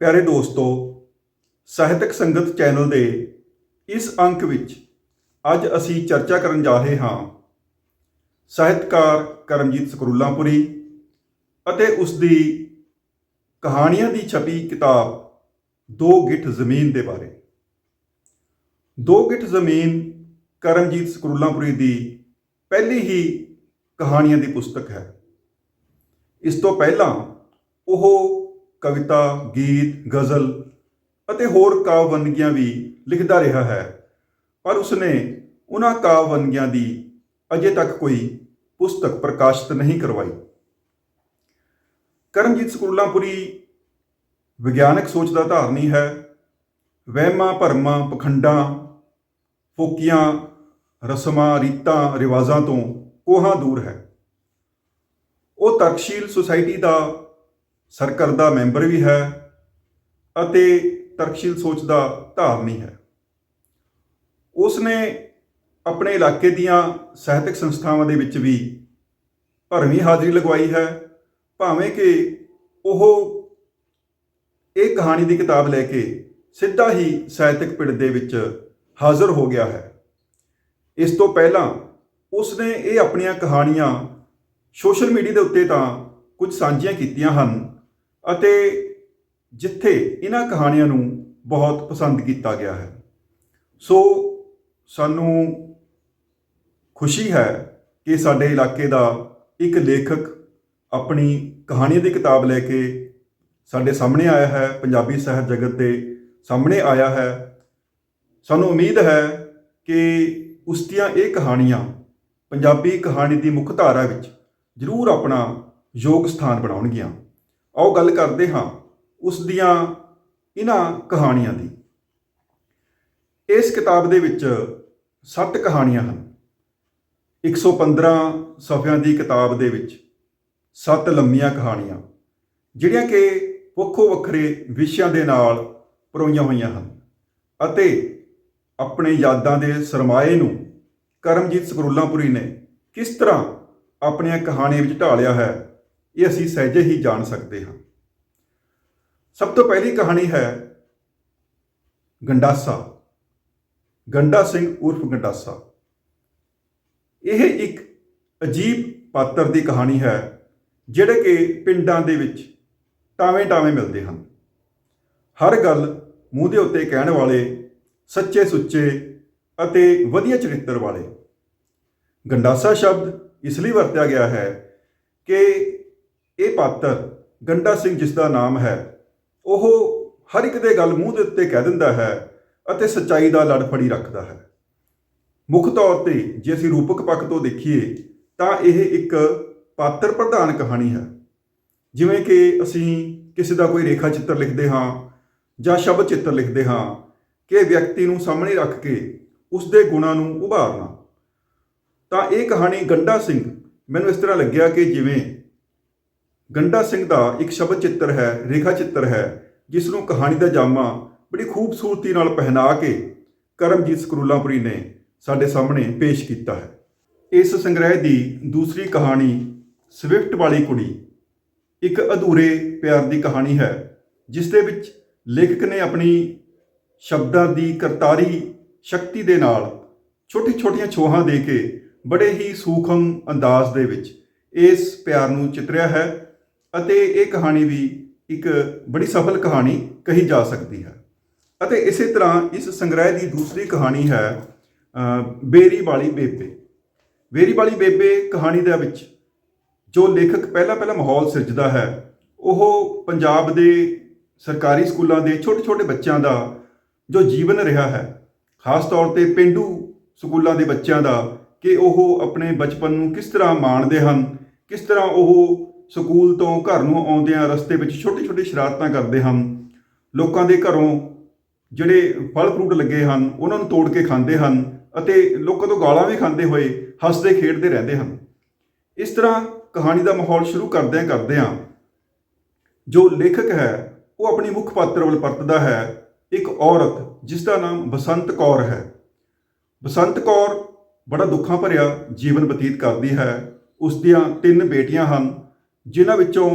ਪਿਆਰੇ ਦੋਸਤੋ, ਸਾਹਿਤਕ ਸੰਗਤ ਚੈਨਲ ਦੇ ਇਸ ਅੰਕ ਵਿੱਚ ਅੱਜ ਅਸੀਂ ਚਰਚਾ ਕਰਨ ਜਾ ਰਹੇ ਹਾਂ ਸਾਹਿਤਕਾਰ ਕਰਮਜੀਤ ਸਕਰੂਲਾਂਪੁਰੀ ਅਤੇ ਉਸ ਦੀ ਕਹਾਣੀਆਂ ਦੀ ਛਪੀ ਕਿਤਾਬ ਦੋ ਗਿੱਠ ਜ਼ਮੀਨ ਦੇ ਬਾਰੇ। ਦੋ ਗਿੱਠ ਜ਼ਮੀਨ ਕਰਮਜੀਤ ਸਕਰੂਲਾਂਪੁਰੀ ਦੀ ਪਹਿਲੀ ਹੀ ਕਹਾਣੀਆਂ ਦੀ ਪੁਸਤਕ ਹੈ। ਇਸ ਤੋਂ ਪਹਿਲਾਂ ਉਹ ਕਵਿਤਾ, ਗੀਤ, ਗਜ਼ਲ ਅਤੇ ਹੋਰ ਕਾਵਿ ਵੰਨਗੀਆਂ ਵੀ ਲਿਖਦਾ ਰਿਹਾ ਹੈ, ਪਰ ਉਸਨੇ ਉਹਨਾਂ ਕਾਵਿ ਵੰਨਗੀਆਂ ਦੀ ਅਜੇ ਤੱਕ ਕੋਈ ਪੁਸਤਕ ਪ੍ਰਕਾਸ਼ਿਤ ਨਹੀਂ ਕਰਵਾਈ। ਕਰਮਜੀਤ ਸਕਰੂਲਾਂਪੁਰੀ ਵਿਗਿਆਨਕ ਸੋਚ ਦਾ ਧਾਰਨੀ ਹੈ। ਵਹਿਮਾਂ ਭਰਮਾਂ, ਪਖੰਡਾਂ, ਫੋਕੀਆਂ, ਰਸਮਾਂ, ਰੀਤਾਂ, ਰਿਵਾਜ਼ਾਂ ਤੋਂ ਕੋਹਾਂ ਦੂਰ ਹੈ। ਉਹ ਤਰਕਸ਼ੀਲ ਸੁਸਾਇਟੀ ਦਾ ਸਰਕਰਦਾ ਮੈਂਬਰ ਵੀ ਹੈ ਅਤੇ ਤਰਕਸ਼ੀਲ ਸੋਚ ਦਾ ਧਾਰਨੀ ਹੈ। ਉਸ ਨੇ ਆਪਣੇ ਇਲਾਕੇ ਦੀਆਂ ਸਾਹਿਤਕ ਸੰਸਥਾਵਾਂ ਦੇ ਵਿੱਚ ਵੀ ਭਰਵੀਂ ਹਾਜ਼ਰੀ ਲਗਵਾਈ ਹੈ, ਭਾਵੇਂ ਕਿ ਉਹ ਇਹ ਕਹਾਣੀ ਦੀ ਕਿਤਾਬ ਲੈ ਕੇ ਸਿੱਧਾ ਹੀ ਸਾਹਿਤਕ ਪਿੜ ਦੇ ਵਿੱਚ ਹਾਜ਼ਰ ਹੋ ਗਿਆ ਹੈ। ਇਸ ਤੋਂ ਪਹਿਲਾਂ ਉਸ ਨੇ ਇਹ ਆਪਣੀਆਂ ਕਹਾਣੀਆਂ ਸੋਸ਼ਲ ਮੀਡੀਆ ਦੇ ਉੱਤੇ ਤਾਂ ਕੁਝ ਸਾਂਝੀਆਂ ਕੀਤੀਆਂ ਹਨ ਅਤੇ ਜਿੱਥੇ ਇਹਨਾਂ ਕਹਾਣੀਆਂ ਨੂੰ ਬਹੁਤ ਪਸੰਦ ਕੀਤਾ ਗਿਆ ਹੈ। ਸੋ ਸਾਨੂੰ ਖੁਸ਼ੀ ਹੈ ਕਿ ਸਾਡੇ ਇਲਾਕੇ ਦਾ ਇੱਕ ਲੇਖਕ ਆਪਣੀ ਕਹਾਣੀਆਂ ਦੀ ਕਿਤਾਬ ਲੈ ਕੇ ਸਾਡੇ ਸਾਹਮਣੇ ਆਇਆ ਹੈ, ਪੰਜਾਬੀ ਸਾਹਿਤ ਜਗਤ ਦੇ ਸਾਹਮਣੇ ਆਇਆ ਹੈ। ਸਾਨੂੰ ਉਮੀਦ ਹੈ ਕਿ ਉਸ ਦੀਆਂ ਇਹ ਕਹਾਣੀਆਂ ਪੰਜਾਬੀ ਕਹਾਣੀ ਦੀ ਮੁੱਖ ਧਾਰਾ ਵਿੱਚ ਜ਼ਰੂਰ ਆਪਣਾ ਯੋਗ ਸਥਾਨ ਬਣਾਉਣਗੀਆਂ। ਆਓ ਗੱਲ ਕਰਦੇ ਹਾਂ ਉਸ ਦੀਆਂ ਇਹਨਾਂ ਕਹਾਣੀਆਂ ਦੀ। ਇਸ ਕਿਤਾਬ ਦੇ ਵਿੱਚ 7 ਕਹਾਣੀਆਂ ਹਨ। 115 ਸਫ਼ਿਆਂ ਦੀ ਕਿਤਾਬ ਦੇ ਵਿੱਚ 7 ਲੰਮੀਆਂ ਕਹਾਣੀਆਂ, ਜਿਹੜੀਆਂ ਕਿ ਵੱਖੋ ਵੱਖਰੇ ਵਿਸ਼ਿਆਂ ਦੇ ਨਾਲ ਪਰੋਈਆਂ ਹੋਈਆਂ ਹਨ ਅਤੇ ਆਪਣੇ ਯਾਦਾਂ ਦੇ ਸਰਮਾਏ ਨੂੰ ਕਰਮਜੀਤ ਸਕਰੂਲਾਂਪੁਰੀ ਨੇ ਕਿਸ ਤਰ੍ਹਾਂ ਆਪਣੀਆਂ ਕਹਾਣੀਆਂ ਵਿੱਚ ਢਾਲਿਆ ਹੈ, ਇਹ ਅਸੀਂ ਸਹਿਜੇ ਹੀ ਜਾਣ ਸਕਦੇ ਹਾਂ। ਸਭ ਤੋਂ ਪਹਿਲੀ ਕਹਾਣੀ ਹੈ ਗੰਡਾਸਾ, ਗੰਡਾ ਸਿੰਘ ਉਰਫ ਗੰਡਾਸਾ। ਇਹ ਇੱਕ ਅਜੀਬ ਪਾਤਰ ਦੀ ਕਹਾਣੀ ਹੈ, ਜਿਹੜੇ ਕਿ ਪਿੰਡਾਂ ਦੇ ਵਿੱਚ ਟਾਵੇਂ ਟਾਵੇਂ ਮਿਲਦੇ ਹਨ। ਹਰ ਗੱਲ ਮੂੰਹ ਦੇ ਉੱਤੇ ਕਹਿਣ ਵਾਲੇ, ਸੱਚੇ ਸੁੱਚੇ ਅਤੇ ਵਧੀਆ ਚਰਿੱਤਰ ਵਾਲੇ। ਗੰਡਾਸਾ ਸ਼ਬਦ ਇਸ ਲਈ ਵਰਤਿਆ ਗਿਆ ਹੈ ਕਿ ਇਹ ਪਾਤਰ ਗੰਡਾ ਸਿੰਘ, ਜਿਸ ਦਾ ਨਾਮ ਹੈ, ਉਹ ਹਰ ਇੱਕ ਦੇ ਗੱਲ ਮੂੰਹ ਦੇ ਉੱਤੇ ਕਹਿ ਦਿੰਦਾ ਹੈ ਅਤੇ ਸੱਚਾਈ ਦਾ ਲੜ ਫੜੀ ਰੱਖਦਾ ਹੈ। ਮੁੱਖ ਤੌਰ ਤੇ ਜੇ ਅਸੀਂ ਰੂਪਕ ਪੱਖ ਤੋਂ ਦੇਖੀਏ ਤਾਂ ਇਹ ਇੱਕ ਪਾਤਰ ਪ੍ਰਧਾਨ ਕਹਾਣੀ ਹੈ। ਜਿਵੇਂ ਕਿ ਅਸੀਂ ਕਿਸੇ ਦਾ ਕੋਈ ਰੇਖਾ ਚਿੱਤਰ ਲਿਖਦੇ ਹਾਂ ਜਾਂ ਸ਼ਬਦ ਚਿੱਤਰ ਲਿਖਦੇ ਹਾਂ ਕਿ ਵਿਅਕਤੀ ਨੂੰ ਸਾਹਮਣੇ ਰੱਖ ਕੇ ਉਸ ਦੇ ਗੁਣਾਂ ਨੂੰ ਉਭਾਰਨਾ, ਤਾਂ ਇਹ ਕਹਾਣੀ ਗੰਡਾ ਸਿੰਘ ਮੈਨੂੰ ਇਸ ਤਰ੍ਹਾਂ ਲੱਗਿਆ ਕਿ ਜਿਵੇਂ ਗੰਡਾ ਸਿੰਘ ਦਾ ਇੱਕ ਸ਼ਬਦ ਚਿੱਤਰ ਹੈ, ਰੇਖਾ ਚਿੱਤਰ ਹੈ, ਜਿਸ ਨੂੰ ਕਹਾਣੀ ਦਾ ਜਾਮਾ ਬੜੀ ਖੂਬਸੂਰਤੀ ਨਾਲ ਪਹਿਨਾ ਕੇ ਕਰਮਜੀਤ ਸਕਰੂਲਾਂਪੁਰੀ ਨੇ ਸਾਡੇ ਸਾਹਮਣੇ ਪੇਸ਼ ਕੀਤਾ ਹੈ। ਇਸ ਸੰਗ੍ਰਹਿ ਦੀ ਦੂਸਰੀ ਕਹਾਣੀ ਸਵਿਫਟ ਵਾਲੀ ਕੁੜੀ ਇੱਕ ਅਧੂਰੇ ਪਿਆਰ ਦੀ ਕਹਾਣੀ ਹੈ, ਜਿਸ ਦੇ ਵਿੱਚ ਲੇਖਕ ਨੇ ਆਪਣੀ ਸ਼ਬਦਾਂ ਦੀ ਕਰਤਾਰੀ ਸ਼ਕਤੀ ਦੇ ਨਾਲ ਛੋਟੀ ਛੋਟੀਆਂ ਛੋਹਾਂ ਦੇ ਕੇ ਬੜੇ ਹੀ ਸੂਖਮ ਅੰਦਾਜ਼ ਦੇ ਵਿੱਚ ਇਸ ਪਿਆਰ ਨੂੰ ਚਿਤਰਿਆ ਹੈ ਅਤੇ ਇਹ ਕਹਾਣੀ ਵੀ ਇੱਕ ਬੜੀ ਸਫਲ ਕਹਾਣੀ ਕਹੀ ਜਾ ਸਕਦੀ ਹੈ। ਅਤੇ ਇਸੇ ਤਰ੍ਹਾਂ ਇਸ ਸੰਗ੍ਰਹਿ ਦੀ ਦੂਸਰੀ ਕਹਾਣੀ ਹੈ ਬੇਰੀ ਵਾਲੀ ਬੇਬੇ। ਬੇਰੀ ਵਾਲੀ ਬੇਬੇ ਕਹਾਣੀ ਦੇ ਵਿੱਚ ਜੋ ਲੇਖਕ ਪਹਿਲਾ ਮਾਹੌਲ ਸਿਰਜਦਾ ਹੈ, ਉਹ ਪੰਜਾਬ ਦੇ ਸਰਕਾਰੀ ਸਕੂਲਾਂ ਦੇ ਛੋਟੇ ਛੋਟੇ ਬੱਚਿਆਂ ਦਾ ਜੋ ਜੀਵਨ ਰਿਹਾ ਹੈ, ਖਾਸ ਤੌਰ ਤੇ ਪੇਂਡੂ ਸਕੂਲਾਂ ਦੇ ਬੱਚਿਆਂ ਦਾ, ਕਿ ਉਹ ਆਪਣੇ ਬਚਪਨ ਨੂੰ ਕਿਸ ਤਰ੍ਹਾਂ ਮਾਣਦੇ ਹਨ, ਕਿਸ ਤਰ੍ਹਾਂ ਉਹ ਸਕੂਲ ਤੋਂ ਘਰ ਨੂੰ ਆਉਂਦਿਆਂ ਰਸਤੇ ਵਿੱਚ ਛੋਟੀ ਛੋਟੀ ਸ਼ਰਾਰਤਾਂ ਕਰਦੇ ਹਨ, ਲੋਕਾਂ ਦੇ ਘਰੋਂ ਜਿਹੜੇ ਫਲ ਫਰੂਟ ਲੱਗੇ ਹਨ ਉਹਨਾਂ ਨੂੰ ਤੋੜ ਕੇ ਖਾਂਦੇ ਹਨ ਅਤੇ ਲੋਕਾਂ ਤੋਂ ਗਾਲਾਂ ਵੀ ਖਾਂਦੇ ਹੋਏ ਹੱਸਦੇ ਖੇਡਦੇ ਰਹਿੰਦੇ ਹਨ। ਇਸ ਤਰ੍ਹਾਂ ਕਹਾਣੀ ਦਾ ਮਾਹੌਲ ਸ਼ੁਰੂ ਕਰਦਿਆਂ ਜੋ ਲੇਖਕ ਹੈ ਉਹ ਆਪਣੀ ਮੁੱਖ ਪਾਤਰ ਵੱਲ ਪਰਤਦਾ ਹੈ, ਇੱਕ ਔਰਤ ਜਿਸ ਦਾ ਨਾਮ ਬਸੰਤ ਕੌਰ ਹੈ। ਬਸੰਤ ਕੌਰ ਬੜਾ ਦੁੱਖਾਂ ਭਰਿਆ ਜੀਵਨ ਬਤੀਤ ਕਰਦੀ ਹੈ। ਉਸ ਦੀਆਂ 3 ਬੇਟੀਆਂ ਹਨ, ਜਿਨ੍ਹਾਂ ਵਿੱਚੋਂ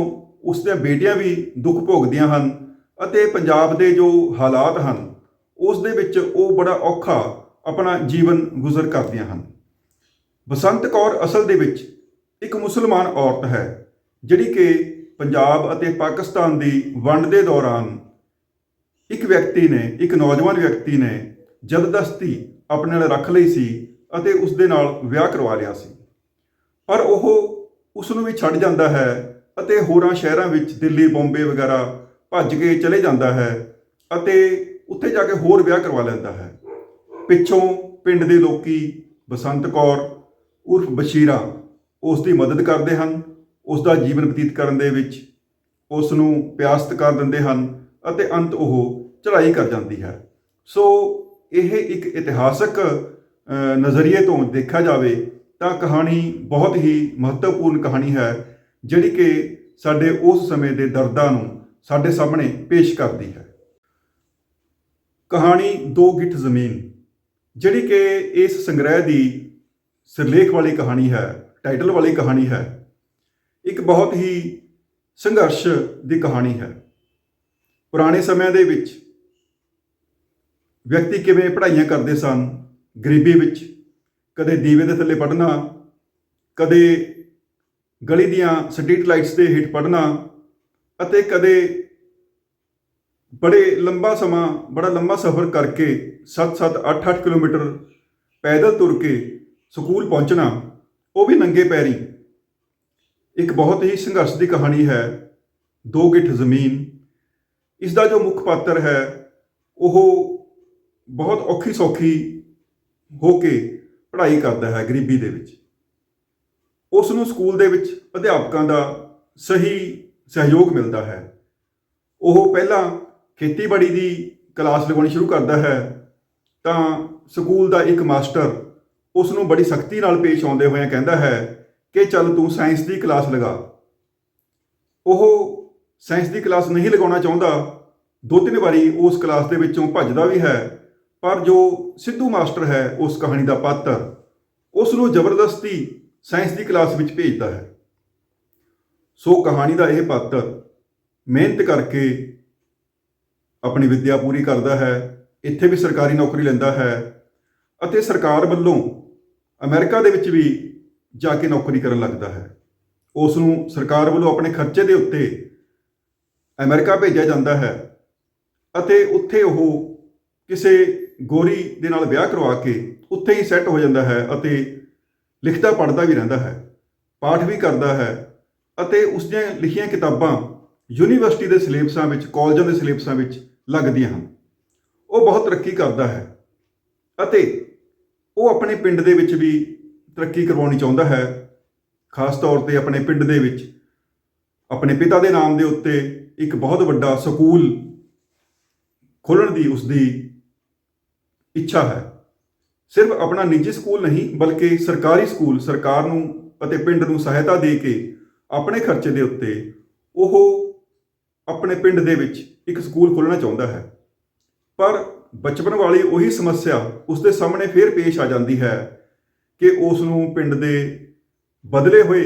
ਉਸ ਦੀਆਂ ਬੇਟੀਆਂ ਵੀ ਦੁੱਖ ਭੋਗਦੀਆਂ ਹਨ ਅਤੇ ਪੰਜਾਬ ਦੇ ਜੋ ਹਾਲਾਤ ਹਨ ਉਸ ਦੇ ਵਿੱਚ ਉਹ ਬੜਾ ਔਖਾ ਆਪਣਾ ਜੀਵਨ ਗੁਜ਼ਰ ਕਰਦੀਆਂ ਹਨ। ਬਸੰਤ ਕੌਰ ਅਸਲ ਦੇ ਵਿੱਚ ਇੱਕ ਮੁਸਲਮਾਨ ਔਰਤ ਹੈ, ਜਿਹੜੀ ਕਿ ਪੰਜਾਬ ਅਤੇ ਪਾਕਿਸਤਾਨ ਦੀ ਵੰਡ ਦੇ ਦੌਰਾਨ ਇੱਕ ਨੌਜਵਾਨ ਵਿਅਕਤੀ ਨੇ ਜ਼ਬਰਦਸਤੀ ਆਪਣੇ ਨਾਲ ਰੱਖ ਲਈ ਸੀ ਅਤੇ ਉਸ ਦੇ ਨਾਲ ਵਿਆਹ ਕਰਵਾ ਲਿਆ ਸੀ। ਪਰ ਉਹ ਉਸ ਨੂੰ ਵੀ ਛੱਡ ਜਾਂਦਾ ਹੈ ਅਤੇ ਹੋਰਾਂ ਸ਼ਹਿਰਾਂ ਵਿੱਚ ਦਿੱਲੀ, ਬੰਬੇ ਵਗੈਰਾ ਭੱਜ ਕੇ ਚਲੇ ਜਾਂਦਾ ਹੈ ਅਤੇ ਉੱਥੇ ਜਾ ਕੇ ਹੋਰ ਵਿਆਹ ਕਰਵਾ ਲੈਂਦਾ ਹੈ। ਪਿੱਛੋਂ ਪਿੰਡ ਦੇ ਲੋਕੀ ਬਸੰਤ ਕੌਰ ਉਰਫ ਬਸ਼ੀਰਾ ਉਸ ਦੀ ਮਦਦ ਕਰਦੇ ਹਨ, ਉਸ ਦਾ ਜੀਵਨ ਬਤੀਤ ਕਰਨ ਦੇ ਵਿੱਚ ਉਸ ਨੂੰ ਪਿਆਸਤ ਕਰ ਦਿੰਦੇ ਹਨ ਅਤੇ ਅੰਤ ਉਹ ਚੜ੍ਹਾਈ ਕਰ ਜਾਂਦੀ ਹੈ। ਸੋ ਇਹ ਇੱਕ ਇਤਿਹਾਸਕ ਨਜ਼ਰੀਏ ਤੋਂ ਦੇਖਿਆ ਜਾਵੇ ਤਾਂ ਕਹਾਣੀ ਬਹੁਤ ਹੀ ਮਹੱਤਵਪੂਰਨ ਕਹਾਣੀ ਹੈ, ਜਿਹੜੀ ਕਿ ਸਾਡੇ ਉਸ ਸਮੇਂ ਦੇ ਦਰਦਾਂ ਨੂੰ ਸਾਡੇ ਸਾਹਮਣੇ ਪੇਸ਼ ਕਰਦੀ ਹੈ। ਕਹਾਣੀ ਦੋ ਗਿੱਠ ਜ਼ਮੀਨ, ਜਿਹੜੀ ਕਿ ਇਸ ਸੰਗ੍ਰਹਿ ਦੀ ਸਿਰਲੇਖ ਵਾਲੀ ਕਹਾਣੀ ਹੈ, ਟਾਈਟਲ ਵਾਲੀ ਕਹਾਣੀ ਹੈ, ਇੱਕ ਬਹੁਤ ਹੀ ਸੰਘਰਸ਼ ਦੀ ਕਹਾਣੀ ਹੈ। ਪੁਰਾਣੇ ਸਮਿਆਂ ਦੇ ਵਿੱਚ ਵਿਅਕਤੀ ਕਿਵੇਂ ਪੜ੍ਹਾਈਆਂ ਕਰਦੇ ਸਨ, ਗਰੀਬੀ ਵਿੱਚ, ਕਦੇ ਦੀਵੇ ਦੇ ਥੱਲੇ ਪੜ੍ਹਨਾ, ਕਦੇ ਗਲੀ ਦੀਆਂ ਸਟਰੀਟ ਲਾਈਟਸ ਦੇ ਹੇਠ ਪੜ੍ਹਨਾ ਅਤੇ ਕਦੇ ਬੜਾ ਲੰਬਾ ਸਫ਼ਰ ਕਰਕੇ 7-7, 8-8 ਕਿਲੋਮੀਟਰ ਪੈਦਲ ਤੁਰ ਕੇ ਸਕੂਲ ਪਹੁੰਚਣਾ, ਉਹ ਵੀ ਨੰਗੇ ਪੈਰੀਂ। ਇੱਕ ਬਹੁਤ ਹੀ ਸੰਘਰਸ਼ ਦੀ ਕਹਾਣੀ ਹੈ ਦੋ ਗਿੱਠ ਜ਼ਮੀਨ। ਇਸ ਦਾ ਜੋ ਮੁੱਖ ਪਾਤਰ ਹੈ ਉਹ ਬਹੁਤ ਔਖੀ ਸੌਖੀ ਹੋ ਕੇ ਪੜ੍ਹਾਈ ਕਰਦਾ ਹੈ ਗਰੀਬੀ ਦੇ ਵਿੱਚ। ਉਸ ਨੂੰ ਸਕੂਲ ਦੇ ਵਿੱਚ ਅਧਿਆਪਕਾਂ ਦਾ ਸਹੀ ਸਹਿਯੋਗ ਮਿਲਦਾ ਹੈ। ਉਹ ਪਹਿਲਾਂ ਖੇਤੀਬਾੜੀ ਦੀ ਕਲਾਸ ਲਗਾਉਣੀ ਸ਼ੁਰੂ ਕਰਦਾ ਹੈ ਤਾਂ ਸਕੂਲ ਦਾ ਇੱਕ ਮਾਸਟਰ ਉਸ ਨੂੰ ਬੜੀ ਸਖਤੀ ਨਾਲ ਪੇਸ਼ ਆਉਂਦੇ ਹੋਏ ਕਹਿੰਦਾ ਹੈ ਕਿ ਚੱਲ ਤੂੰ ਸਾਇੰਸ ਦੀ ਕਲਾਸ ਲਗਾ। ਉਹ ਸਾਇੰਸ ਦੀ ਕਲਾਸ ਨਹੀਂ ਲਗਾਉਣਾ ਚਾਹੁੰਦਾ, 2-3 ਵਾਰੀ ਉਸ ਕਲਾਸ ਦੇ ਵਿੱਚੋਂ ਭੱਜਦਾ ਵੀ ਹੈ, ਪਰ ਜੋ ਸਿੱਧੂ ਮਾਸਟਰ ਹੈ ਉਸ ਕਹਾਣੀ ਦਾ ਪਾਤਰ, ਉਸ ਨੂੰ ਜ਼ਬਰਦਸਤੀ ਸਾਇੰਸ ਦੀ ਕਲਾਸ ਵਿੱਚ ਭੇਜਦਾ ਹੈ। ਸੋ ਕਹਾਣੀ ਦਾ ਇਹ ਪਾਤਰ ਮਿਹਨਤ ਕਰਕੇ ਆਪਣੀ ਵਿੱਦਿਆ ਪੂਰੀ ਕਰਦਾ ਹੈ, ਇੱਥੇ ਵੀ ਸਰਕਾਰੀ ਨੌਕਰੀ ਲੈਂਦਾ ਹੈ ਅਤੇ ਸਰਕਾਰ ਵੱਲੋਂ ਅਮਰੀਕਾ ਦੇ ਵਿੱਚ ਵੀ ਜਾ ਕੇ ਨੌਕਰੀ ਕਰਨ ਲੱਗਦਾ ਹੈ। ਉਸ ਨੂੰ ਸਰਕਾਰ ਵੱਲੋਂ ਆਪਣੇ ਖਰਚੇ ਦੇ ਉੱਤੇ ਅਮਰੀਕਾ ਭੇਜਿਆ ਜਾਂਦਾ ਹੈ ਅਤੇ ਉੱਥੇ ਉਹ ਕਿਸੇ ਗੋਰੀ ਦੇ ਨਾਲ ਵਿਆਹ ਕਰਵਾ ਕੇ ਉੱਥੇ ਹੀ ਸੈੱਟ ਹੋ ਜਾਂਦਾ ਹੈ ਅਤੇ ਲਿਖਦਾ ਪੜ੍ਹਦਾ ਵੀ ਰਹਿੰਦਾ ਹੈ, ਪਾਠ ਵੀ ਕਰਦਾ ਹੈ ਅਤੇ ਉਸ ਦੀਆਂ ਲਿਖੀਆਂ ਕਿਤਾਬਾਂ ਯੂਨੀਵਰਸਿਟੀ ਦੇ ਸਿਲੇਬਸਾਂ ਵਿੱਚ, ਕਾਲਜਾਂ ਦੇ ਸਿਲੇਬਸਾਂ ਵਿੱਚ ਲੱਗਦੀਆਂ ਹਨ। ਉਹ ਬਹੁਤ ਤਰੱਕੀ ਕਰਦਾ ਹੈ ਅਤੇ ਉਹ ਆਪਣੇ ਪਿੰਡ ਦੇ ਵਿੱਚ ਵੀ ਤਰੱਕੀ ਕਰਵਾਉਣੀ ਚਾਹੁੰਦਾ ਹੈ। ਖਾਸ ਤੌਰ 'ਤੇ ਆਪਣੇ ਪਿੰਡ ਦੇ ਵਿੱਚ ਆਪਣੇ ਪਿਤਾ ਦੇ ਨਾਮ ਦੇ ਉੱਤੇ ਇੱਕ ਬਹੁਤ ਵੱਡਾ ਸਕੂਲ ਖੋਲ੍ਹਣ ਦੀ ਉਸਦੀ ਇੱਛਾ ਹੈ। ਸਿਰਫ ਆਪਣਾ ਨਿੱਜੀ ਸਕੂਲ ਨਹੀਂ ਬਲਕਿ ਸਰਕਾਰੀ ਸਕੂਲ, ਸਰਕਾਰ ਨੂੰ ਅਤੇ ਪਿੰਡ ਨੂੰ ਸਹਾਇਤਾ ਦੇ ਕੇ ਆਪਣੇ ਖਰਚੇ ਦੇ ਉੱਤੇ ਉਹ ਆਪਣੇ ਪਿੰਡ ਦੇ ਵਿੱਚ ਇੱਕ ਸਕੂਲ ਖੋਲ੍ਹਣਾ ਚਾਹੁੰਦਾ ਹੈ। ਪਰ ਬਚਪਨ ਵਾਲੀ ਉਹੀ ਸਮੱਸਿਆ ਉਸ ਦੇ ਸਾਹਮਣੇ ਫੇਰ ਪੇਸ਼ ਆ ਜਾਂਦੀ ਹੈ ਕਿ ਉਸ ਨੂੰ ਪਿੰਡ ਦੇ ਬਦਲੇ ਹੋਏ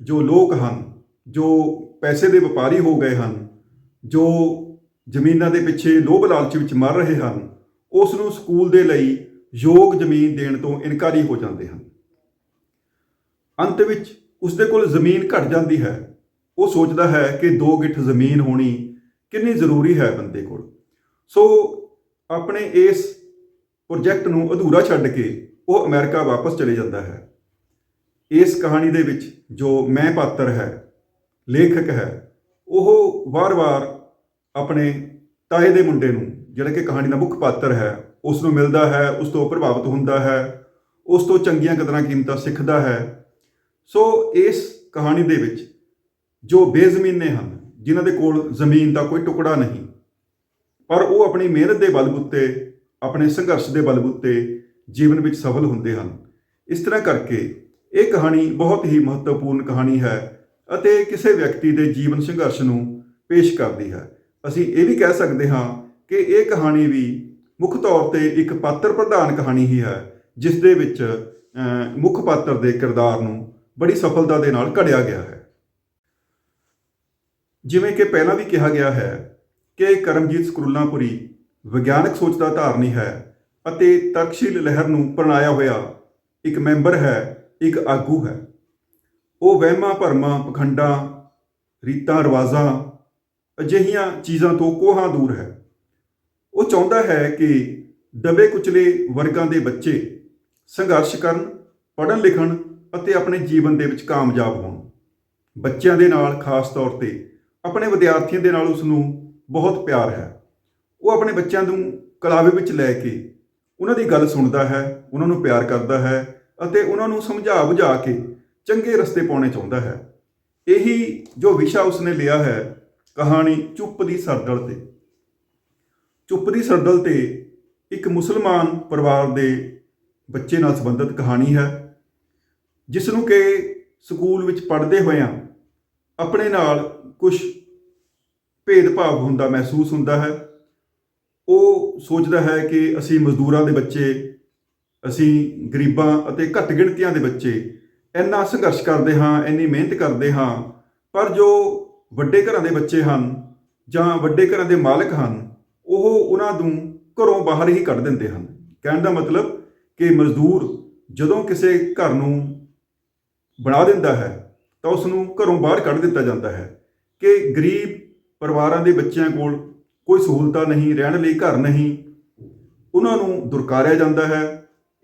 ਜੋ ਲੋਕ ਹਨ, ਜੋ ਪੈਸੇ ਦੇ ਵਪਾਰੀ ਹੋ ਗਏ ਹਨ, ਜੋ ਜ਼ਮੀਨਾਂ ਦੇ ਪਿੱਛੇ ਲੋਭ ਲਾਲਚ ਵਿੱਚ ਮਰ ਰਹੇ ਹਨ, ਉਸ ਨੂੰ ਸਕੂਲ ਦੇ ਲਈ ਯੋਗ ਜ਼ਮੀਨ ਦੇਣ ਤੋਂ ਇਨਕਾਰੀ ਹੋ ਜਾਂਦੇ ਹਨ। ਅੰਤ ਵਿੱਚ ਉਸ ਦੇ ਕੋਲ ਜ਼ਮੀਨ ਘਟ ਜਾਂਦੀ ਹੈ। ਉਹ ਸੋਚਦਾ ਹੈ ਕਿ 2 ਗਿੱਠ ਜ਼ਮੀਨ ਹੋਣੀ ਕਿੰਨੀ ਜ਼ਰੂਰੀ ਹੈ ਬੰਦੇ ਕੋਲ। ਸੋ ਆਪਣੇ ਇਸ ਪ੍ਰੋਜੈਕਟ ਨੂੰ ਅਧੂਰਾ ਛੱਡ ਕੇ ਉਹ ਅਮਰੀਕਾ ਵਾਪਸ ਚਲੇ ਜਾਂਦਾ ਹੈ। ਇਸ ਕਹਾਣੀ ਦੇ ਵਿੱਚ ਜੋ ਮੈਂ ਪਾਤਰ ਹੈ, ਲੇਖਕ ਹੈ, ਉਹ ਵਾਰ-ਵਾਰ ਆਪਣੇ ਤਾਏ ਦੇ ਮੁੰਡੇ ਨੂੰ, ਜਿਹੜਾ ਕਿ ਕਹਾਣੀ ਦਾ ਮੁੱਖ ਪਾਤਰ ਹੈ, ਉਸ ਨੂੰ ਮਿਲਦਾ ਹੈ, ਉਸ ਤੋਂ ਪ੍ਰਭਾਵਿਤ ਹੁੰਦਾ ਹੈ, ਉਸ ਤੋਂ ਚੰਗੀਆਂ ਕਦਰਾਂ ਕੀਮਤਾਂ ਸਿੱਖਦਾ ਹੈ। ਸੋ ਇਸ ਕਹਾਣੀ ਦੇ ਵਿੱਚ ਜੋ ਬੇਜ਼ਮੀਨੇ ਹਨ, ਜਿਨ੍ਹਾਂ ਦੇ ਕੋਲ ਜ਼ਮੀਨ ਦਾ ਕੋਈ ਟੁਕੜਾ ਨਹੀਂ, ਪਰ ਉਹ ਆਪਣੀ ਮਿਹਨਤ ਦੇ ਬਲਬੂਤੇ, ਆਪਣੇ ਸੰਘਰਸ਼ ਦੇ ਬਲਬੂਤੇ ਜੀਵਨ ਵਿੱਚ ਸਫਲ ਹੁੰਦੇ ਹਨ। ਇਸ ਤਰ੍ਹਾਂ ਕਰਕੇ ਇਹ ਕਹਾਣੀ ਬਹੁਤ ਹੀ ਮਹੱਤਵਪੂਰਨ ਕਹਾਣੀ ਹੈ ਅਤੇ ਕਿਸੇ ਵਿਅਕਤੀ ਦੇ ਜੀਵਨ ਸੰਘਰਸ਼ ਨੂੰ ਪੇਸ਼ ਕਰਦੀ ਹੈ। ਅਸੀਂ ਇਹ ਵੀ ਕਹਿ ਸਕਦੇ ਹਾਂ ਕਿ ਇਹ ਕਹਾਣੀ ਵੀ ਮੁੱਖ ਤੌਰ 'ਤੇ ਇੱਕ ਪਾਤਰ ਪ੍ਰਧਾਨ ਕਹਾਣੀ ਹੀ ਹੈ, ਜਿਸ ਦੇ ਵਿੱਚ ਮੁੱਖ ਪਾਤਰ ਦੇ ਕਿਰਦਾਰ ਨੂੰ ਬੜੀ ਸਫਲਤਾ ਦੇ ਨਾਲ ਘੜਿਆ ਗਿਆ ਹੈ। ਜਿਵੇਂ ਕਿ ਪਹਿਲਾਂ ਵੀ ਕਿਹਾ ਗਿਆ ਹੈ, ਕਿ ਕਰਮਜੀਤ ਸਕਰੂਲਾਂਪੁਰੀ ਵਿਗਿਆਨਕ ਸੋਚ ਦਾ ਧਾਰਨੀ ਹੈ ਅਤੇ ਤਰਕਸ਼ੀਲ ਲਹਿਰ ਨੂੰ ਪ੍ਰਣਾਇਆ ਹੋਇਆ ਇੱਕ ਮੈਂਬਰ ਹੈ, ਇੱਕ ਆਗੂ ਹੈ। ਉਹ ਵਹਿਮਾਂ ਭਰਮਾਂ, ਪਖੰਡਾਂ, ਰੀਤਾਂ ਰਿਵਾਜ਼ਾਂ ਅਜਿਹੀਆਂ ਚੀਜ਼ਾਂ ਤੋਂ ਕੋਹਾਂ ਦੂਰ ਹੈ। ਉਹ ਚਾਹੁੰਦਾ ਹੈ ਕਿ ਦਬੇ ਕੁਚਲੇ ਵਰਗਾਂ ਦੇ ਬੱਚੇ ਸੰਘਰਸ਼ ਕਰਨ, ਪੜ੍ਹਨ ਲਿਖਣ ਅਤੇ ਆਪਣੇ ਜੀਵਨ ਦੇ ਵਿੱਚ ਕਾਮਯਾਬ ਹੋਣ। ਬੱਚਿਆਂ ਦੇ ਨਾਲ, ਖਾਸ ਤੌਰ ਤੇ ਆਪਣੇ ਵਿਦਿਆਰਥੀਆਂ ਦੇ ਨਾਲ ਉਸ ਨੂੰ ਬਹੁਤ ਪਿਆਰ ਹੈ। ਉਹ ਆਪਣੇ ਬੱਚਿਆਂ ਨੂੰ ਕਲਾਵੇ ਵਿੱਚ ਲੈ ਕੇ ਉਹਨਾਂ ਦੀ ਗੱਲ ਸੁਣਦਾ ਹੈ, ਉਹਨਾਂ ਨੂੰ ਪਿਆਰ ਕਰਦਾ ਹੈ ਅਤੇ ਉਹਨਾਂ ਨੂੰ ਸਮਝਾ ਬੁਝਾ ਕੇ ਚੰਗੇ ਰਸਤੇ ਪਾਉਣੇ ਚਾਹੁੰਦਾ ਹੈ। ਇਹੀ ਜੋ ਵਿਸ਼ਾ ਉਸਨੇ ਲਿਆ ਹੈ ਕਹਾਣੀ ਚੁੱਪ ਦੀ ਸਰਦਲ ਤੇ। ਚੁੱਪ ਦੀ ਸਰਦਲ ਤੇ ਇੱਕ ਮੁਸਲਮਾਨ ਪਰਿਵਾਰ ਦੇ ਬੱਚੇ ਨਾਲ ਸੰਬੰਧਿਤ ਕਹਾਣੀ ਹੈ, ਜਿਸ ਨੂੰ ਕਿ ਸਕੂਲ ਵਿੱਚ ਪੜ੍ਹਦੇ ਹੋਇਆਂ ਆਪਣੇ ਨਾਲ ਕੁਝ ਭੇਦਭਾਵ ਹੁੰਦਾ ਮਹਿਸੂਸ ਹੁੰਦਾ ਹੈ। ਉਹ ਸੋਚਦਾ ਹੈ ਕਿ ਅਸੀਂ ਮਜ਼ਦੂਰਾਂ ਦੇ ਬੱਚੇ, ਅਸੀਂ ਗਰੀਬਾਂ ਅਤੇ ਘੱਟ ਗਿਣਤੀਆਂ ਦੇ ਬੱਚੇ ਇੰਨਾ ਸੰਘਰਸ਼ ਕਰਦੇ ਹਾਂ, ਇੰਨੀ ਮਿਹਨਤ ਕਰਦੇ ਹਾਂ, ਪਰ ਜੋ ਵੱਡੇ ਘਰਾਂ ਦੇ ਬੱਚੇ ਹਨ ਜਾਂ ਵੱਡੇ ਘਰਾਂ ਦੇ ਮਾਲਕ ਹਨ, ਉਹ ਉਹਨਾਂ ਨੂੰ ਘਰੋਂ ਬਾਹਰ ਹੀ ਕੱਢ ਦਿੰਦੇ ਹਨ। ਕਹਿਣ ਦਾ ਮਤਲਬ ਕਿ ਮਜ਼ਦੂਰ ਜਦੋਂ ਕਿਸੇ ਘਰ ਨੂੰ ਬਣਾ ਦਿੰਦਾ ਹੈ ਤਾਂ ਉਸ ਨੂੰ ਘਰੋਂ ਬਾਹਰ ਕੱਢ ਦਿੱਤਾ ਜਾਂਦਾ ਹੈ ਕਿ ਗਰੀਬ ਪਰਿਵਾਰਾਂ ਦੇ ਬੱਚਿਆਂ ਕੋਲ ਕੋਈ ਸਹੂਲਤਾਂ ਨਹੀਂ, ਰਹਿਣ ਲਈ ਘਰ ਨਹੀਂ, ਉਹਨਾਂ ਨੂੰ ਦੁਰਕਾਰਿਆ ਜਾਂਦਾ ਹੈ।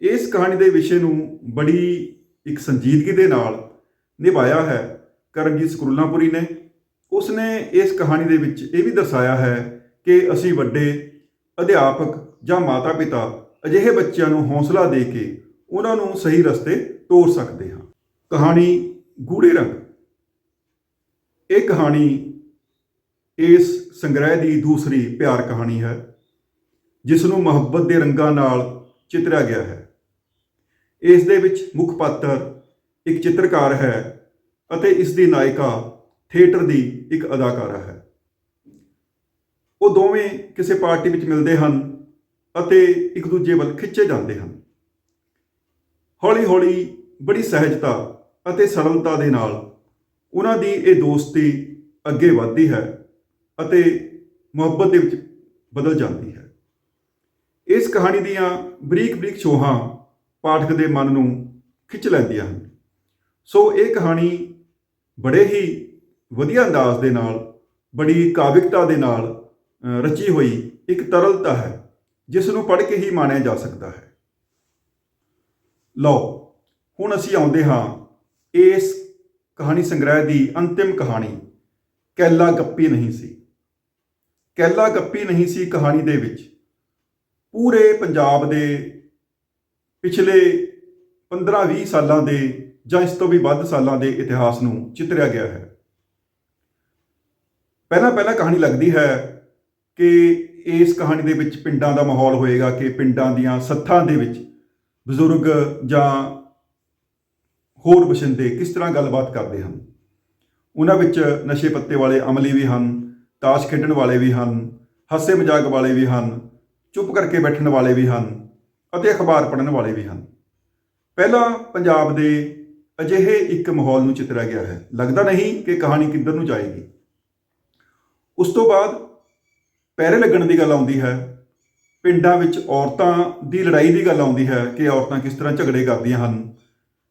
ਇਸ ਕਹਾਣੀ ਦੇ ਵਿਸ਼ੇ ਨੂੰ ਬੜੀ ਇੱਕ ਸੰਜੀਦਗੀ ਦੇ ਨਾਲ ਨਿਭਾਇਆ ਹੈ ਕਰਮਜੀਤ ਸਕਰੂਲਾਂਪੁਰੀ ਨੇ। ਉਸਨੇ ਇਸ ਕਹਾਣੀ ਦੇ ਵਿੱਚ ਇਹ ਵੀ ਦਰਸਾਇਆ ਹੈ ਕਿ ਅਸੀਂ ਵੱਡੇ ਅਧਿਆਪਕ ਜਾਂ ਮਾਤਾ ਪਿਤਾ ਅਜਿਹੇ ਬੱਚਿਆਂ ਨੂੰ ਹੌਸਲਾ ਦੇ ਕੇ ਉਹਨਾਂ ਨੂੰ ਸਹੀ ਰਸਤੇ ਤੋਰ ਸਕਦੇ ਹਾਂ। ਕਹਾਣੀ ਗੂੜੇ ਰੰਗ। ਇਹ ਕਹਾਣੀ ਇਸ ਸੰਗ੍ਰਹਿ ਦੀ ਦੂਸਰੀ ਪਿਆਰ ਕਹਾਣੀ ਹੈ, ਜਿਸ ਨੂੰ ਮੁਹੱਬਤ ਦੇ ਰੰਗਾਂ ਨਾਲ ਚਿਤਰਿਆ ਗਿਆ ਹੈ। ਇਸ ਦੇ ਵਿੱਚ ਮੁੱਖ ਪਾਤਰ ਇੱਕ ਚਿੱਤਰਕਾਰ ਹੈ ਅਤੇ ਇਸ ਦੀ ਨਾਇਕਾ ਥੀਏਟਰ ਦੀ ਇੱਕ ਅਦਾਕਾਰਾ ਹੈ। ਉਹ ਦੋਵੇਂ ਕਿਸੇ ਪਾਰਟੀ ਵਿੱਚ ਮਿਲਦੇ ਹਨ ਅਤੇ ਇੱਕ ਦੂਜੇ ਵੱਲ ਖਿੱਚੇ ਜਾਂਦੇ ਹਨ। ਹੌਲੀ ਹੌਲੀ ਬੜੀ ਸਹਿਜਤਾ ਅਤੇ ਸਰਲਤਾ ਦੇ ਨਾਲ ਉਹਨਾਂ ਦੀ ਇਹ ਦੋਸਤੀ ਅੱਗੇ ਵੱਧਦੀ ਹੈ ਅਤੇ ਮੁਹੱਬਤ ਦੇ ਵਿੱਚ ਬਦਲ ਜਾਂਦੀ ਹੈ। ਇਸ ਕਹਾਣੀ ਦੀਆਂ ਬਰੀਕ ਬਰੀਕ ਛੋਹਾਂ ਪਾਠਕ ਦੇ ਮਨ ਨੂੰ ਖਿੱਚ ਲੈਂਦੀਆਂ ਹਨ। ਸੋ ਇਹ ਕਹਾਣੀ ਬੜੇ ਹੀ ਵਧੀਆ ਅੰਦਾਜ਼ ਦੇ ਨਾਲ, ਬੜੀ ਕਾਵਿਕਤਾ ਦੇ ਨਾਲ ਰਚੀ ਹੋਈ ਇੱਕ ਤਰਲਤਾ ਹੈ, ਜਿਸ ਨੂੰ ਪੜ੍ਹ ਕੇ ਹੀ ਮਾਣਿਆ ਜਾ ਸਕਦਾ ਹੈ। ਲਓ, ਹੁਣ ਅਸੀਂ ਆਉਂਦੇ ਹਾਂ ਇਸ ਕਹਾਣੀ ਸੰਗ੍ਰਹਿ ਦੀ ਅੰਤਿਮ ਕਹਾਣੀ ਕੈਲਾ ਗੱਪੀ ਨਹੀਂ ਸੀ। ਕੈਲਾ ਗੱਪੀ ਨਹੀਂ ਸੀ ਕਹਾਣੀ ਦੇ ਵਿੱਚ ਪੂਰੇ ਪੰਜਾਬ ਦੇ ਪਿਛਲੇ 15-20 ਸਾਲਾਂ ਦੇ ਜਾਂ ਇਸ ਤੋਂ ਵੀ ਵੱਧ ਸਾਲਾਂ ਦੇ ਇਤਿਹਾਸ ਨੂੰ ਚਿਤਰਿਆ ਗਿਆ ਹੈ। ਪਹਿਲਾਂ ਕਹਾਣੀ ਲੱਗਦੀ ਹੈ ਕਿ ਇਸ ਕਹਾਣੀ ਦੇ ਵਿੱਚ ਪਿੰਡਾਂ ਦਾ ਮਾਹੌਲ ਹੋਏਗਾ, ਕਿ ਪਿੰਡਾਂ ਦੀਆਂ ਸੱਥਾਂ ਦੇ ਵਿੱਚ ਬਜ਼ੁਰਗ ਜਾਂ ਹੋਰ ਵਸਿੰਦੇ ਕਿਸ ਤਰ੍ਹਾਂ ਗੱਲਬਾਤ ਕਰਦੇ ਹਨ। ਉਹਨਾਂ ਵਿੱਚ ਨਸ਼ੇ ਪੱਤੇ ਵਾਲੇ ਅਮਲੀ ਵੀ ਹਨ, ਤਾਸ਼ ਖੇਡਣ ਵਾਲੇ ਵੀ ਹਨ, ਹਾਸੇ ਮਜ਼ਾਕ ਵਾਲੇ ਵੀ ਹਨ, ਚੁੱਪ ਕਰਕੇ ਬੈਠਣ ਵਾਲੇ ਵੀ ਹਨ ਅਤੇ ਅਖਬਾਰ ਪੜ੍ਹਨ ਵਾਲੇ ਵੀ ਹਨ। ਪਹਿਲਾਂ ਪੰਜਾਬ ਦੇ ਅਜਿਹੇ ਇੱਕ ਮਾਹੌਲ ਨੂੰ ਚਿਤਰਿਆ ਗਿਆ ਹੈ। ਲੱਗਦਾ ਨਹੀਂ ਕਿ ਕਹਾਣੀ ਕਿੱਧਰ ਨੂੰ ਜਾਏਗੀ। ਉਸ ਤੋਂ ਬਾਅਦ ਪਹਿਰੇ ਲੱਗਣ ਦੀ ਗੱਲ ਆਉਂਦੀ ਹੈ। ਪਿੰਡਾਂ ਵਿੱਚ ਔਰਤਾਂ ਦੀ ਲੜਾਈ ਦੀ ਗੱਲ ਆਉਂਦੀ ਹੈ ਕਿ ਔਰਤਾਂ ਕਿਸ ਤਰ੍ਹਾਂ ਝਗੜੇ ਕਰਦੀਆਂ ਹਨ।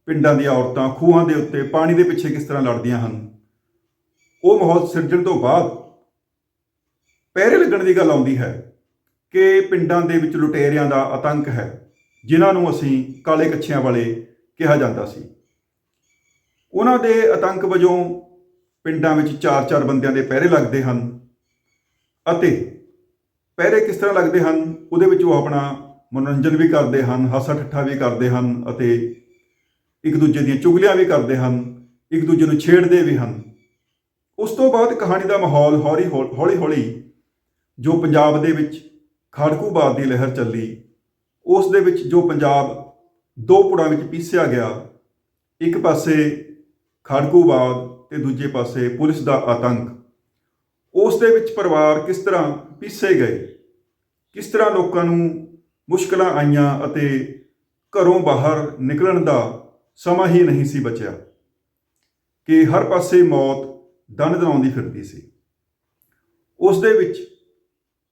ਪਿੰਡਾਂ ਦੀਆਂ ਔਰਤਾਂ ਖੂਹਾਂ ਦੇ ਉੱਤੇ ਪਾਣੀ ਦੇ ਪਿੱਛੇ ਕਿਸ ਤਰ੍ਹਾਂ ਲੜਦੀਆਂ ਹਨ। ਉਹ ਮਾਹੌਲ ਸਿਰਜਣ ਤੋਂ ਬਾਅਦ ਪਹਿਰੇ ਲੱਗਣ ਦੀ ਗੱਲ ਆਉਂਦੀ ਹੈ ਕਿ ਪਿੰਡਾਂ ਦੇ ਵਿੱਚ ਲੁਟੇਰਿਆਂ ਦਾ ਆਤੰਕ ਹੈ, ਜਿਨ੍ਹਾਂ ਨੂੰ ਅਸੀਂ ਕਾਲੇ ਕੱਛਿਆਂ ਵਾਲੇ ਕਿਹਾ ਜਾਂਦਾ ਸੀ। ਉਹਨਾਂ ਦੇ ਆਤੰਕ ਵਜੋਂ ਪਿੰਡਾਂ ਵਿੱਚ 4-4 ਬੰਦਿਆਂ ਦੇ ਪਹਿਰੇ ਲੱਗਦੇ ਹਨ ਅਤੇ ਪਹਿਰੇ ਕਿਸ ਤਰ੍ਹਾਂ ਲੱਗਦੇ ਹਨ, ਉਹਦੇ ਵਿੱਚ ਉਹ ਆਪਣਾ ਮਨੋਰੰਜਨ ਵੀ ਕਰਦੇ ਹਨ, ਹਾਸਾ ਠੱਠਾ ਵੀ ਕਰਦੇ ਹਨ ਅਤੇ ਇੱਕ ਦੂਜੇ ਦੀਆਂ ਚੁਗਲੀਆਂ ਵੀ ਕਰਦੇ ਹਨ, ਇੱਕ ਦੂਜੇ ਨੂੰ ਛੇੜਦੇ ਵੀ ਹਨ। ਉਸ ਤੋਂ ਬਾਅਦ ਕਹਾਣੀ ਦਾ ਮਾਹੌਲ ਹੌਲੀ ਹੌਲੀ ਜੋ ਪੰਜਾਬ ਦੇ ਵਿੱਚ ਖਾੜਕੂਵਾਦ ਦੀ ਲਹਿਰ ਚੱਲੀ, ਉਸ ਦੇ ਵਿੱਚ ਜੋ ਪੰਜਾਬ ਦੋ ਪੁੜਾਂ ਵਿੱਚ ਪੀਸਿਆ ਗਿਆ, ਇੱਕ ਪਾਸੇ ਖਾੜਕੂਵਾਦ ਤੇ ਦੂਜੇ ਪਾਸੇ ਪੁਲਿਸ ਦਾ ਆਤੰਕ, ਉਸ ਦੇ ਵਿੱਚ ਪਰਿਵਾਰ ਕਿਸ ਤਰ੍ਹਾਂ ਪੀਸੇ ਗਏ, ਕਿਸ ਤਰ੍ਹਾਂ ਲੋਕਾਂ ਨੂੰ ਮੁਸ਼ਕਲਾਂ ਆਈਆਂ ਅਤੇ ਘਰੋਂ ਬਾਹਰ ਨਿਕਲਣ ਦਾ ਸਮਾਂ ਹੀ ਨਹੀਂ ਸੀ ਬਚਿਆ, ਕਿ ਹਰ ਪਾਸੇ ਮੌਤ ਦੰਨ ਦਨਾਉਂਦੀ ਫਿਰਦੀ ਸੀ। ਉਸ ਦੇ ਵਿੱਚ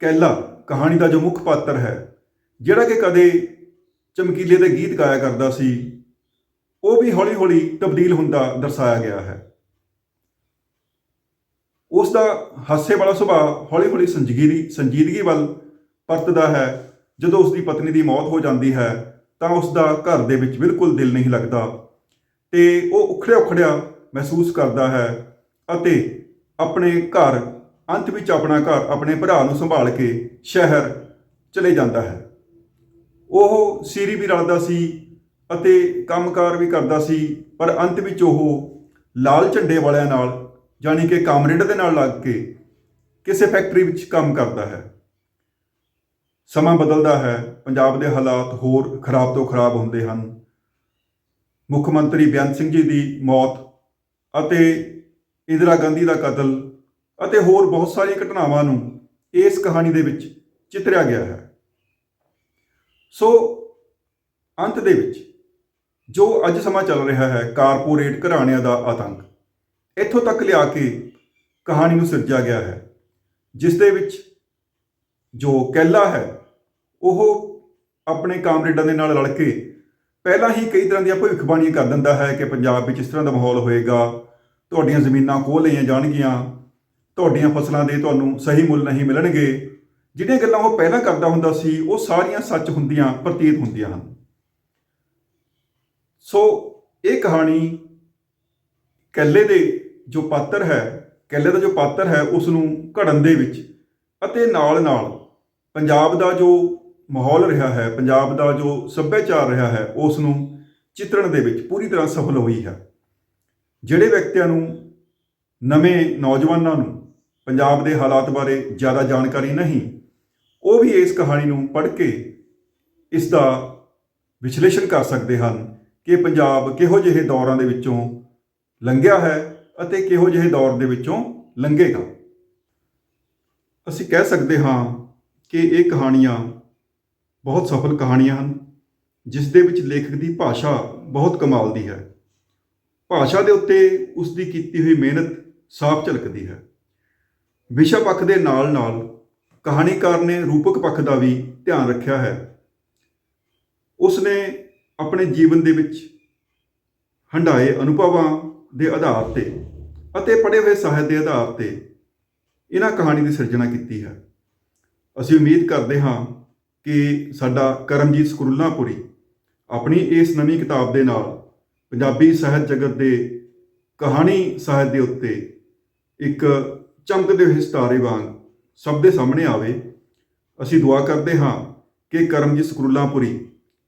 ਕੈਲਾ ਕਹਾਣੀ ਦਾ ਜੋ ਮੁੱਖ ਪਾਤਰ ਹੈ, ਜਿਹੜਾ ਕਿ ਕਦੇ ਚਮਕੀਲੇ ਦੇ ਗੀਤ ਗਾਇਆ ਕਰਦਾ ਸੀ, ਉਹ ਵੀ ਹੌਲੀ ਹੌਲੀ ਤਬਦੀਲ ਹੁੰਦਾ ਦਰਸਾਇਆ ਗਿਆ ਹੈ। ਉਸ ਦਾ ਹਾਸੇ ਵਾਲਾ ਸੁਭਾਅ ਹੌਲੀ ਹੌਲੀ ਸੰਜੀਦਗੀ ਵੱਲ ਪਰਤਦਾ ਹੈ। ਜਦੋਂ ਉਸ ਦੀ ਪਤਨੀ ਦੀ ਮੌਤ ਹੋ ਜਾਂਦੀ ਹੈ ਤਾਂ ਉਸ ਦਾ ਘਰ ਦੇ ਵਿੱਚ ਬਿਲਕੁਲ ਦਿਲ ਨਹੀਂ ਲੱਗਦਾ ਤੇ ਉਹ ਉਖੜਿਆ ਮਹਿਸੂਸ ਕਰਦਾ ਹੈ ਅਤੇ ਆਪਣੇ ਘਰ, ਅੰਤ ਵਿੱਚ ਆਪਣਾ ਘਰ, ਆਪਣੇ ਭਰਾ ਨੂੰ ਸੰਭਾਲ ਕੇ ਸ਼ਹਿਰ ਚਲੇ ਜਾਂਦਾ ਹੈ। ਉਹ ਸੀਰੀ ਵੀ ਰਲਦਾ ਸੀ ਅਤੇ ਕੰਮਕਾਰ ਵੀ ਕਰਦਾ ਸੀ, ਪਰ ਅੰਤ ਵਿੱਚ ਉਹ ਲਾਲ ਝੰਡੇ ਵਾਲਿਆਂ ਨਾਲ, ਯਾਨੀ ਕਿ ਕਾਮਰੇਡ ਦੇ ਨਾਲ ਲੱਗ ਕੇ ਕਿਸੇ ਫੈਕਟਰੀ ਵਿੱਚ ਕੰਮ ਕਰਦਾ ਹੈ। ਸਮਾਂ ਬਦਲਦਾ ਹੈ, ਪੰਜਾਬ ਦੇ ਹਾਲਾਤ ਹੋਰ ਖਰਾਬ ਤੋਂ ਖਰਾਬ ਹੁੰਦੇ ਹਨ। ਮੁੱਖ ਮੰਤਰੀ ਬੇਅੰਤ ਸਿੰਘ ਜੀ ਦੀ ਮੌਤ ਅਤੇ ਇੰਦਰਾ ਗਾਂਧੀ ਦਾ ਕਤਲ ਅਤੇ ਹੋਰ ਬਹੁਤ ਸਾਰੀਆਂ ਘਟਨਾਵਾਂ ਨੂੰ ਇਸ ਕਹਾਣੀ ਦੇ ਵਿੱਚ ਚਿਤਰਿਆ ਗਿਆ ਹੈ। ਸੋ ਅੰਤ ਦੇ ਵਿੱਚ ਜੋ ਅੱਜ ਸਮਾਂ ਚੱਲ ਰਿਹਾ ਹੈ, ਕਾਰਪੋਰੇਟ ਘਰਾਣਿਆਂ ਦਾ ਆਤੰਕ, ਇੱਥੋਂ ਤੱਕ ਲਿਆ ਕੇ ਕਹਾਣੀ ਨੂੰ ਸਿਰਜਿਆ ਗਿਆ ਹੈ, ਜਿਸ ਦੇ ਵਿੱਚ ਜੋ ਕੈਲਾ ਹੈ ਉਹ ਆਪਣੇ ਕਾਮਰੇਡਾਂ ਦੇ ਨਾਲ ਰਲ ਕੇ ਪਹਿਲਾਂ ਹੀ ਕਈ ਤਰ੍ਹਾਂ ਦੀਆਂ ਭਵਿੱਖਬਾਣੀਆਂ ਕਰ ਦਿੰਦਾ ਹੈ ਕਿ ਪੰਜਾਬ ਵਿੱਚ ਇਸ ਤਰ੍ਹਾਂ ਦਾ ਮਾਹੌਲ ਹੋਏਗਾ, ਤੁਹਾਡੀਆਂ ਜ਼ਮੀਨਾਂ ਖੋਹ ਲਈਆਂ ਜਾਣਗੀਆਂ, ਤੁਹਾਡੀਆਂ ਫਸਲਾਂ ਦੇ ਤੁਹਾਨੂੰ ਸਹੀ ਮੁੱਲ ਨਹੀਂ ਮਿਲਣਗੇ। ਜਿਹੜੀਆਂ ਗੱਲਾਂ ਉਹ ਪਹਿਲਾਂ ਕਰਦਾ ਹੁੰਦਾ ਸੀ ਉਹ ਸਾਰੀਆਂ ਸੱਚ ਹੁੰਦੀਆਂ ਪ੍ਰਤੀਤ ਹੁੰਦੀਆਂ ਹਨ। ਸੋ ਇਹ ਕਹਾਣੀ ਕੈਲੇ ਦੇ ਜੋ ਪਾਤਰ ਹੈ, ਕੈਲੇ ਦਾ ਜੋ ਪਾਤਰ ਹੈ, ਉਸ ਨੂੰ ਘੜਨ ਦੇ ਵਿੱਚ ਅਤੇ ਨਾਲ ਨਾਲ ਪੰਜਾਬ ਦਾ ਜੋ ਮਾਹੌਲ ਰਿਹਾ ਹੈ, ਪੰਜਾਬ ਦਾ ਜੋ ਸੱਭਿਆਚਾਰ ਰਿਹਾ ਹੈ, ਉਸ ਨੂੰ ਚਿਤਰਣ ਦੇ ਵਿੱਚ ਪੂਰੀ ਤਰ੍ਹਾਂ ਸਫਲ ਹੋਈ ਹੈ। ਜਿਹੜੇ ਵਿਅਕਤੀਆਂ ਨੂੰ, ਨਵੇਂ ਨੌਜਵਾਨਾਂ ਨੂੰ ਪੰਜਾਬ ਦੇ ਹਾਲਾਤ ਬਾਰੇ ਜ਼ਿਆਦਾ ਜਾਣਕਾਰੀ ਨਹੀਂ, ਉਹ ਵੀ ਇਸ ਕਹਾਣੀ ਨੂੰ ਪੜ੍ਹ ਕੇ ਇਸ ਦਾ ਵਿਸ਼ਲੇਸ਼ਣ ਕਰ ਸਕਦੇ ਹਨ ਕਿ ਪੰਜਾਬ ਕਿਹੋ ਜਿਹੇ ਦੌਰਾਂ ਦੇ ਵਿੱਚੋਂ ਲੰਘਿਆ ਹੈ ਅਤੇ ਕਿਹੋ ਜਿਹੇ ਦੌਰ ਦੇ ਵਿੱਚੋਂ ਲੰਘੇਗਾ। ਅਸੀਂ ਕਹਿ ਸਕਦੇ ਹਾਂ ਕਿ ਇਹ ਕਹਾਣੀਆਂ ਬਹੁਤ ਸਫਲ ਕਹਾਣੀਆਂ ਹਨ, ਜਿਸ ਦੇ ਵਿੱਚ ਲੇਖਕ ਦੀ ਭਾਸ਼ਾ ਬਹੁਤ ਕਮਾਲ ਦੀ ਹੈ। ਭਾਸ਼ਾ ਦੇ ਉੱਤੇ ਉਸ ਦੀ ਕੀਤੀ ਹੋਈ ਮਿਹਨਤ ਸਾਫ਼ ਝਲਕਦੀ ਹੈ। ਵਿਸ਼ਾ ਪੱਖ ਦੇ ਨਾਲ ਨਾਲ ਕਹਾਣੀਕਾਰ ਨੇ ਰੂਪਕ ਪੱਖ ਦਾ ਵੀ ਧਿਆਨ ਰੱਖਿਆ ਹੈ। ਉਸ ਨੇ ਆਪਣੇ ਜੀਵਨ ਦੇ ਵਿੱਚ ਹੰਢਾਏ ਅਨੁਭਵਾਂ ਦੇ ਆਧਾਰ ਤੇ ਅਤੇ ਪੜ੍ਹੇ ਹੋਏ ਸਾਹਿਤ ਦੇ ਆਧਾਰ ਤੇ ਇਹਨਾਂ ਕਹਾਣੀ ਦੀ ਸਿਰਜਣਾ ਕੀਤੀ ਹੈ। ਅਸੀਂ ਉਮੀਦ ਕਰਦੇ ਹਾਂ ਕਿ ਸਾਡਾ ਕਰਮਜੀਤ ਸਕਰੂਲਾਪੁਰੀ ਆਪਣੀ ਇਸ ਨਵੀਂ ਕਿਤਾਬ ਦੇ ਨਾਲ ਪੰਜਾਬੀ ਸਾਹਿਤ ਜਗਤ ਦੇ ਕਹਾਣੀ ਸਾਹਿਤ ਦੇ ਉੱਤੇ ਇੱਕ ਚਮਕਦੇ ਹੋਏ ਸਿਤਾਰੇ ਵਾਂਗ ਸਭ ਦੇ ਸਾਹਮਣੇ ਆਵੇ। ਅਸੀਂ ਦੁਆ ਕਰਦੇ ਹਾਂ ਕਿ ਕਰਮਜੀਤ ਸਕਰੂਲਾਪੁਰੀ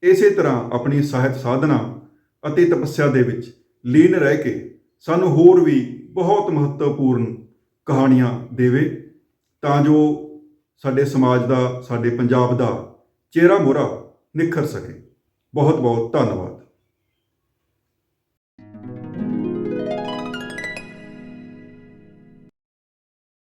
ਇਸੇ ਤਰ੍ਹਾਂ ਆਪਣੀ ਸਾਹਿਤ ਸਾਧਨਾ ਅਤੇ ਤਪੱਸਿਆ ਦੇ ਵਿੱਚ ਲੀਨ ਰਹਿ ਕੇ ਸਾਨੂੰ ਹੋਰ ਵੀ ਬਹੁਤ ਮਹੱਤਵਪੂਰਨ ਕਹਾਣੀਆਂ ਦੇਵੇ, ਤਾਂ ਜੋ ਸਾਡੇ ਸਮਾਜ ਦਾ, ਸਾਡੇ ਪੰਜਾਬ ਦਾ ਚਿਹਰਾ ਮੋਹਰਾ ਨਿਖਰ ਸਕੇ। ਬਹੁਤ ਬਹੁਤ ਧੰਨਵਾਦ।